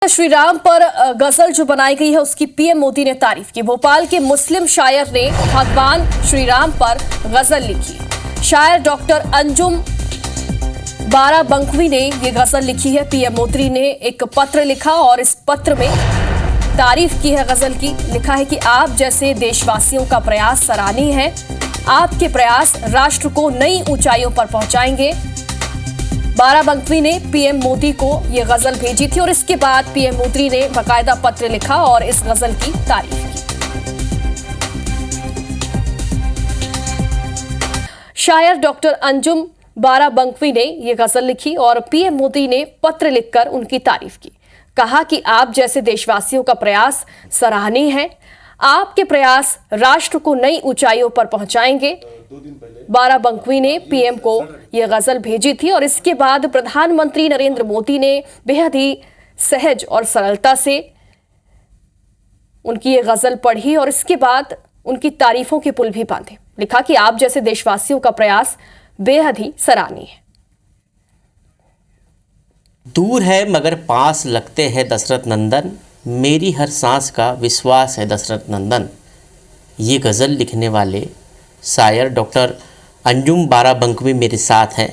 श्री राम पर गजल जो बनाई गई है उसकी पीएम मोदी ने तारीफ की। भोपाल के मुस्लिम शायर ने भगवान श्री राम पर गजल लिखी। शायर डॉक्टर अंजुम बाराबंकवी ने ये गजल लिखी है। पीएम मोदी ने एक पत्र लिखा और इस पत्र में तारीफ की है गजल की। लिखा है कि आप जैसे देशवासियों का प्रयास सराहनीय है। आपके प्रयास राष्ट्र को नई ऊंचाइयों पर पहुंचाएंगे। बाराबंकवी ने पीएम मोदी को यह गजल भेजी थी और इसके बाद पीएम मोदी ने बाकायदा पत्र लिखा और इस गजल की तारीफ की। शायर डॉक्टर अंजुम बाराबंकवी ने यह गजल लिखी और पीएम मोदी ने पत्र लिखकर उनकी तारीफ की। कहा कि आप जैसे देशवासियों का प्रयास सराहनीय है। आपके प्रयास राष्ट्र को नई ऊंचाइयों पर पहुंचाएंगे। बाराबंकवी ने पीएम को यह गजल भेजी थी और इसके बाद प्रधानमंत्री नरेंद्र मोदी ने बेहद ही सहज और सरलता से उनकी यह गजल पढ़ी और इसके बाद उनकी तारीफों के पुल भी बांधे। लिखा कि आप जैसे देशवासियों का प्रयास बेहद ही सराहनीय है। दूर है मगर पास लगते हैं दशरथ नंदन, मेरी हर सांस का विश्वास है दशरथ नंदन। ये गज़ल लिखने वाले शायर डॉक्टर अंजुम बाराबंकवी मेरे साथ हैं।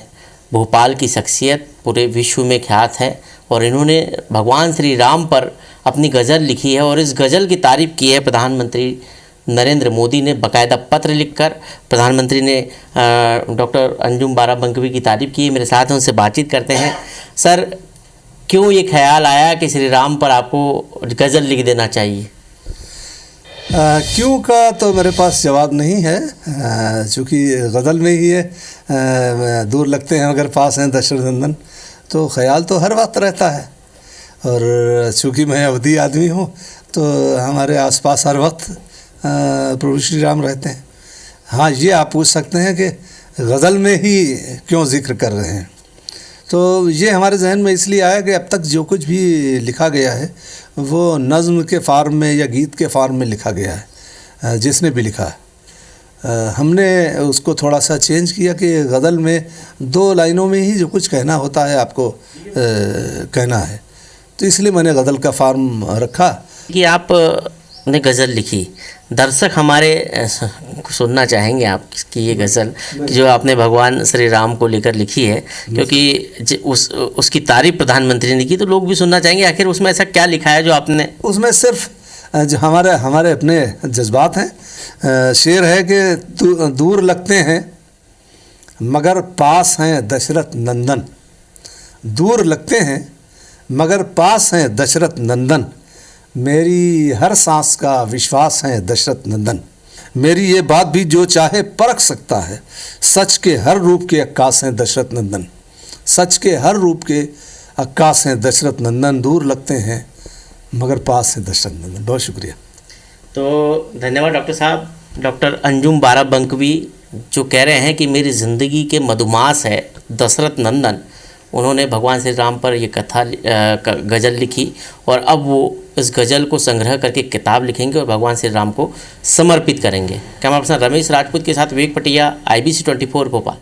भोपाल की शख्सियत पूरे विश्व में ख्यात है और इन्होंने भगवान श्री राम पर अपनी गज़ल लिखी है और इस गज़ल की तारीफ़ की है प्रधानमंत्री नरेंद्र मोदी ने। बाकायदा पत्र लिखकर प्रधानमंत्री ने डॉक्टर अंजुम बाराबंकवी की तारीफ़ की है। मेरे साथ उनसे बातचीत करते हैं। सर, क्यों ये ख्याल आया कि श्री राम पर आपको गज़ल लिख देना चाहिए? क्यों का तो मेरे पास जवाब नहीं है, चूँकि गज़ल में ही है दूर लगते हैं मगर पास हैं दशरथ नंदन। तो ख्याल तो हर वक्त रहता है और चूँकि मैं अवधी आदमी हूँ तो हमारे आसपास हर वक्त प्रभु श्री राम रहते हैं। हाँ, ये आप पूछ सकते हैं कि गज़ल में ही क्यों जिक्र कर रहे हैं, तो ये हमारे जहन में इसलिए आया कि अब तक जो कुछ भी लिखा गया है वो नज़्म के फार्म में या गीत के फार्म में लिखा गया है। जिसने भी लिखा है हमने उसको थोड़ा सा चेंज किया कि गज़ल में 2 लाइनों में ही जो कुछ कहना होता है आपको कहना है, तो इसलिए मैंने गज़ल का फार्म रखा। कि आपने गज़ल लिखी, दर्शक हमारे सुनना चाहेंगे आपकी ये गज़ल जो आपने भगवान श्री राम को लेकर लिखी है, क्योंकि उसकी तारीफ प्रधानमंत्री ने की, तो लोग भी सुनना चाहेंगे आखिर उसमें ऐसा क्या लिखा है जो आपने। उसमें सिर्फ जो हमारे अपने जज्बात हैं। शेर है कि दूर लगते हैं मगर पास हैं दशरथ नंदन। दूर लगते हैं मगर पास हैं दशरथ नंदन, मेरी हर सांस का विश्वास है दशरथ नंदन। मेरी ये बात भी जो चाहे परख सकता है, सच के हर रूप के अक्कास हैं दशरथ नंदन। सच के हर रूप के अक्कास हैं दशरथ नंदन, दूर लगते हैं मगर पास हैं दशरथ नंदन। बहुत शुक्रिया। तो धन्यवाद डॉक्टर साहब। डॉक्टर अंजुम बाराबंकवी जो कह रहे हैं कि मेरी ज़िंदगी के मधुमास है दशरथ नंदन, उन्होंने भगवान श्री राम पर ये कथा गज़ल लिखी और अब वो इस गज़ल को संग्रह करके किताब लिखेंगे और भगवान श्री राम को समर्पित करेंगे। कैमरा पर्सन रमेश राजपूत के साथ विवेक पटिया, IBC 24 भोपाल।